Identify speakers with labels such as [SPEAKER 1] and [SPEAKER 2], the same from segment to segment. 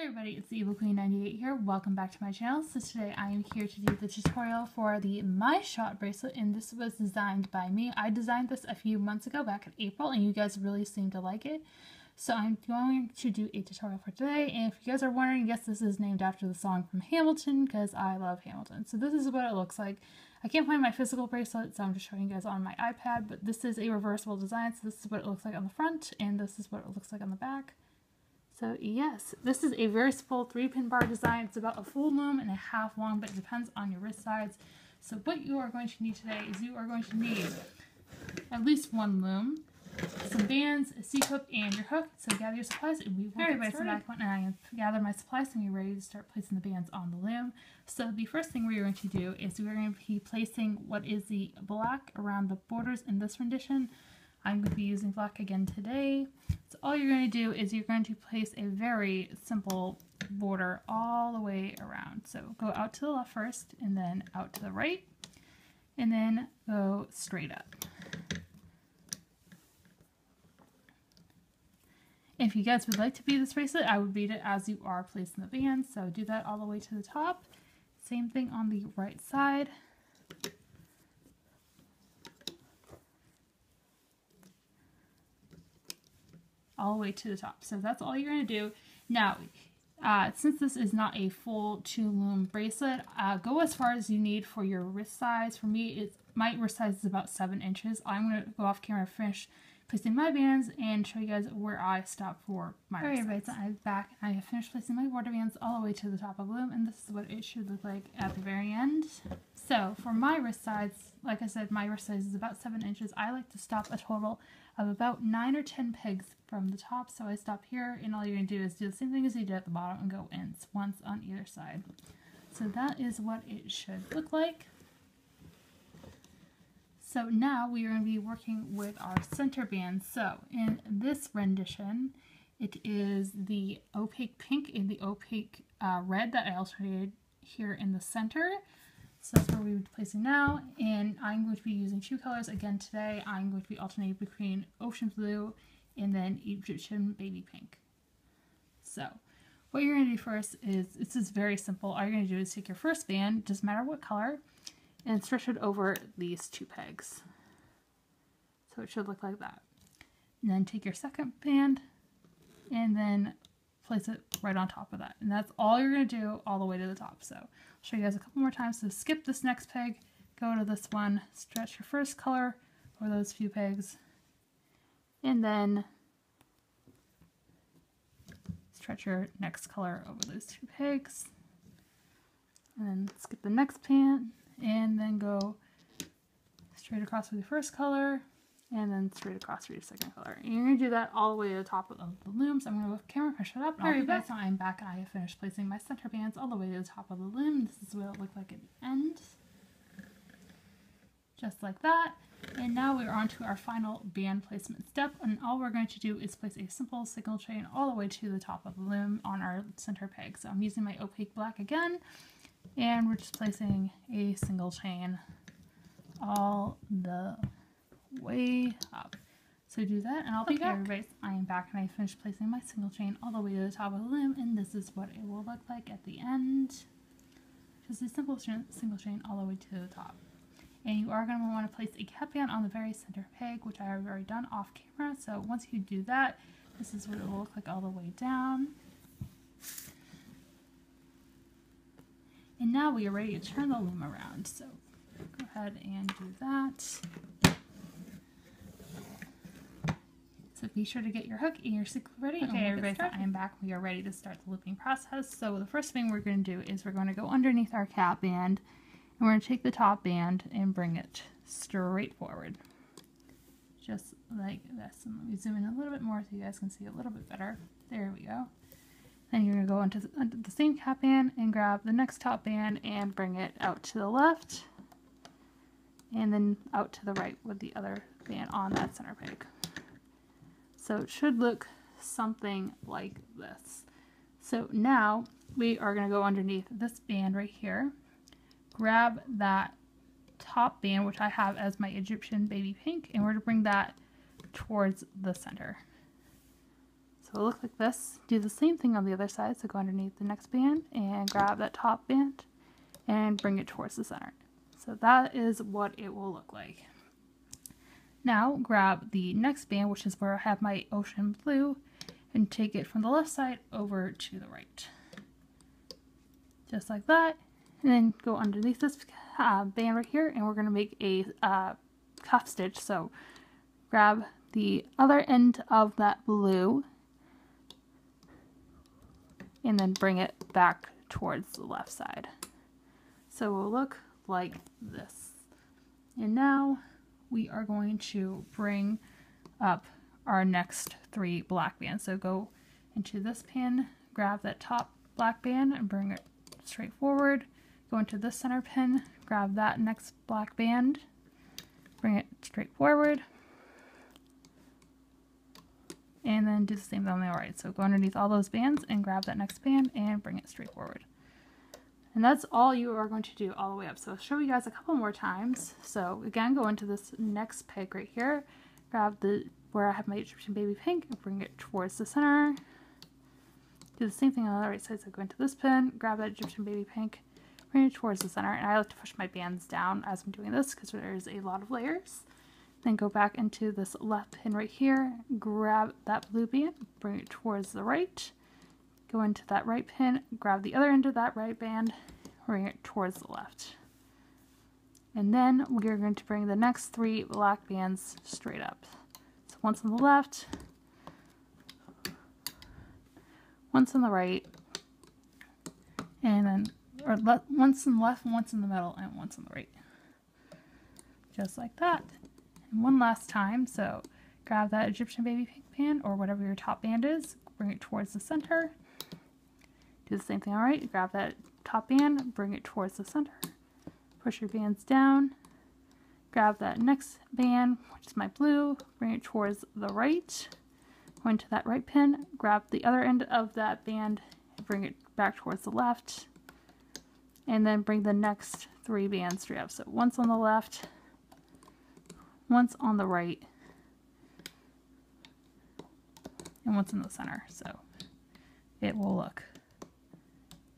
[SPEAKER 1] Hey everybody, it's the Evil Queen 98 here. Welcome back to my channel. So today I am here to do the tutorial for the My Shot Bracelet, and this was designed by me. I designed this a few months ago, back in April, and you guys really seemed to like it. So I'm going to do a tutorial for today, and if you guys are wondering, yes, this is named after the song from Hamilton, because I love Hamilton. So this is what it looks like. I can't find my physical bracelet, so I'm just showing you guys on my iPad, but this is a reversible design, so this is what it looks like on the front, and this is what it looks like on the back. So yes, this is a very simple 3-pin bar design. It's about a full loom and a half long, but it depends on your wrist size. So what you are going to need today is you are going to need at least one loom, some bands, a C-hook, and your hook. So gather your supplies and we will get started. So back when I gather my supplies and we're ready to start placing the bands on the loom. So the first thing we're going to do is we're going to be placing what is the black around the borders in this rendition. I'm going to be using black again today. So all you're going to do is you're going to place a very simple border all the way around. So go out to the left first, and then out to the right, and then go straight up. If you guys would like to bead this bracelet, I would bead it as you are placing the bands. So do that all the way to the top. Same thing on the right side. All the way to the top. So that's all you're going to do. Now, since this is not a full 2-loom bracelet, go as far as you need for your wrist size. For me, my wrist size is about 7 inches. I'm going to go off camera, finish placing my bands, and show you guys where I stop for my wrist size. Alright, so I'm back. I have finished placing my border bands all the way to the top of the loom, and this is what it should look like at the very end. So for my wrist size, like I said, my wrist size is about 7 inches. I like to stop a total of about 9 or 10 pegs from the top. So I stop here, and all you're going to do is do the same thing as you did at the bottom and go in once on either side. So that is what it should look like. So now we are going to be working with our center band. So in this rendition, it is the opaque pink and the opaque red that I alternated here in the center. So that's where we would be placing now, and I'm going to be using 2 colors again today. I'm going to be alternating between ocean blue and then Egyptian baby pink. So what you're going to do first is, this is very simple. All you're going to do is take your first band, doesn't matter what color, and stretch it over these 2 pegs. So it should look like that. And then take your second band and then place it right on top of that. And that's all you're going to do all the way to the top. So I'll show you guys a couple more times. So skip this next peg, go to this one, stretch your first color over those few pegs, and then stretch your next color over those 2 pegs, and then skip the next band, and then go straight across with your first color, and then straight across for your second color. And you're going to do that all the way to the top of the loom. So I'm going to go camera, push it up, and I'll be back. So I'm back, and I have finished placing my center bands all the way to the top of the loom. This is what it looked like at the end. Just like that. And now we're on to our final band placement step, and all we're going to do is place a simple single chain all the way to the top of the loom on our center peg. So I'm using my opaque black again, and we're just placing a single chain all the way up. So do that, and I'll be back. Everybody, I am back, and I finished placing my single chain all the way to the top of the loom, and this is what it will look like at the end. Just a simple single chain all the way to the top. And you are going to want to place a cap band on the very center peg, which I have already done off camera. So once you do that, this is what it will look like all the way down. And now we are ready to turn the loom around. So go ahead and do that. So be sure to get your hook and your single ready. Okay, everybody, so I am back. We are ready to start the looping process. So the first thing we're going to do is we're going to go underneath our cap band, and we're going to take the top band and bring it straight forward. Just like this. And let me zoom in a little bit more so you guys can see a little bit better. There we go. Then you're going to go into the same cap band and grab the next top band and bring it out to the left, and then out to the right with the other band on that center peg. So it should look something like this. So now we are going to go underneath this band right here, grab that top band, which I have as my Egyptian baby pink, and we're going to bring that towards the center. So So it'll look like this. Do the same thing on the other side. So go underneath the next band and grab that top band and bring it towards the center. So that is what it will look like. Now grab the next band, which is where I have my ocean blue, and take it from the left side over to the right. Just like that. And then go underneath this band right here, and we're going to make a cuff stitch. So grab the other end of that blue and then bring it back towards the left side. So it will look like this. And now we are going to bring up our next 3 black bands. So go into this pin, grab that top black band and bring it straight forward. Go into this center pin, grab that next black band, bring it straight forward, and then do the same on the right. So go underneath all those bands and grab that next band and bring it straight forward. And that's all you are going to do all the way up. So I'll show you guys a couple more times. So again, go into this next peg right here, grab the where I have my Egyptian baby pink and bring it towards the center. Do the same thing on the right side. So go into this pin, grab that Egyptian baby pink, bring it towards the center. And I like to push my bands down as I'm doing this because there's a lot of layers. Then go back into this left pin right here, grab that blue band, bring it towards the right. Go into that right pin, grab the other end of that right band, bring it towards the left. And then we're going to bring the next 3 black bands straight up. So once on the left, once on the right, and then once on the left, once in the middle, and once on the right. Just like that. And one last time, so grab that Egyptian baby pink band or whatever your top band is, bring it towards the center. Do the same thing, all right? Grab that top band, bring it towards the center. Push your bands down. Grab that next band, which is my blue, bring it towards the right. Go into that right pin, grab the other end of that band, and bring it back towards the left. And then bring the next 3 bands straight up. So once on the left, once on the right, and once in the center. So it will look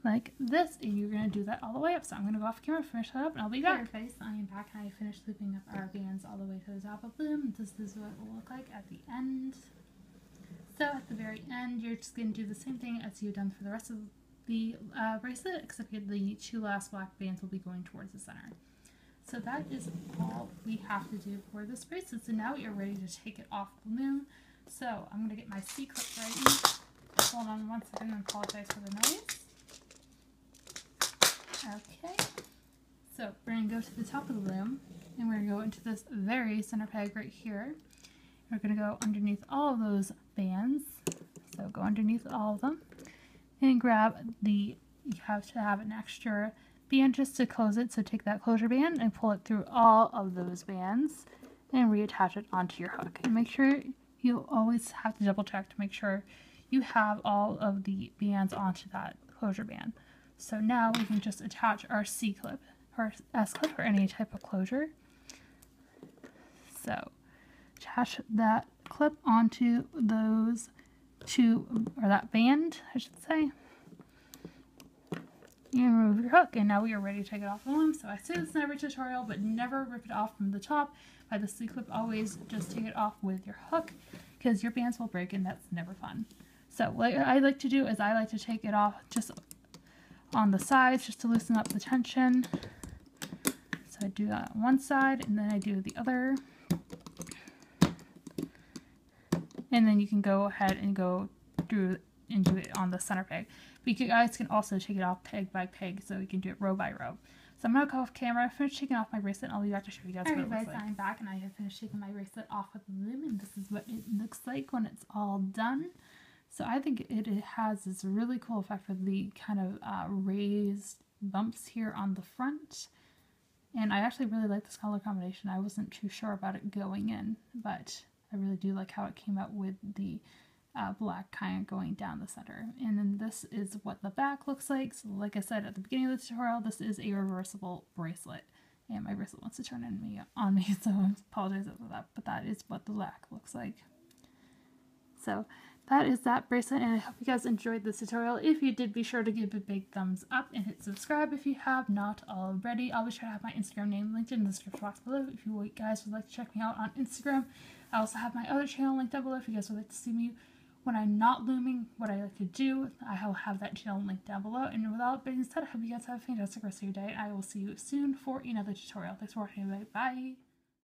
[SPEAKER 1] like this, and you're going to do that all the way up. So I'm going to go off camera, finish that up, and I'll be back. Hey, I am back, and I finished looping up our bands all the way to the top of Loom. This is what it will look like at the end. So at the very end, you're just going to do the same thing as you've done for the rest of the bracelet, except the 2 last black bands will be going towards the center. So that is all we have to do for this bracelet. So now you're ready to take it off the loom. So I'm going to get my C-clip ready. Hold on one second and apologize for the noise. Okay, so we're going to go to the top of the loom, and we're going to go into this very center peg right here. We're going to go underneath all of those bands, so go underneath all of them, and grab you have to have an extra band just to close it, so take that closure band and pull it through all of those bands, and reattach it onto your hook. And make sure you always have to double check to make sure you have all of the bands onto that closure band. So now we can just attach our C-clip or S-clip or any type of closure. So attach that clip onto those 2, or that band, I should say. You remove your hook, and now we are ready to take it off the loom. So I say this in every tutorial, but never rip it off from the top by the C-clip. Always just take it off with your hook, because your bands will break, and that's never fun. So what I like to do is I like to take it off just on the sides just to loosen up the tension. So I do that on one side, and then I do the other. And then you can go ahead and go through and do it on the center peg. But you guys can also take it off peg by peg, so you can do it row by row. So I'm going to go off camera, finish taking off my bracelet, and I'll be back to show you guys what it looks like. I'm back, and I have finished taking my bracelet off with the loom, and this is what it looks like when it's all done. So I think it has this really cool effect with the kind of raised bumps here on the front. And I actually really like this color combination. I wasn't too sure about it going in, but I really do like how it came out with the black kind of going down the center. And then this is what the back looks like. So like I said at the beginning of the tutorial, this is a reversible bracelet. And my bracelet wants to turn on me, so I apologize for that. But that is what the back looks like. So that is that bracelet, and I hope you guys enjoyed this tutorial. If you did, be sure to give it a big thumbs up and hit subscribe if you have not already. I'll be sure to have my Instagram name linked in the description box below if you guys would like to check me out on Instagram. I also have my other channel linked down below if you guys would like to see me when I'm not looming, what I like to do. I will have that channel linked down below. And without being said, I hope you guys have a fantastic rest of your day. I will see you soon for another tutorial. Thanks for watching, everybody. Bye!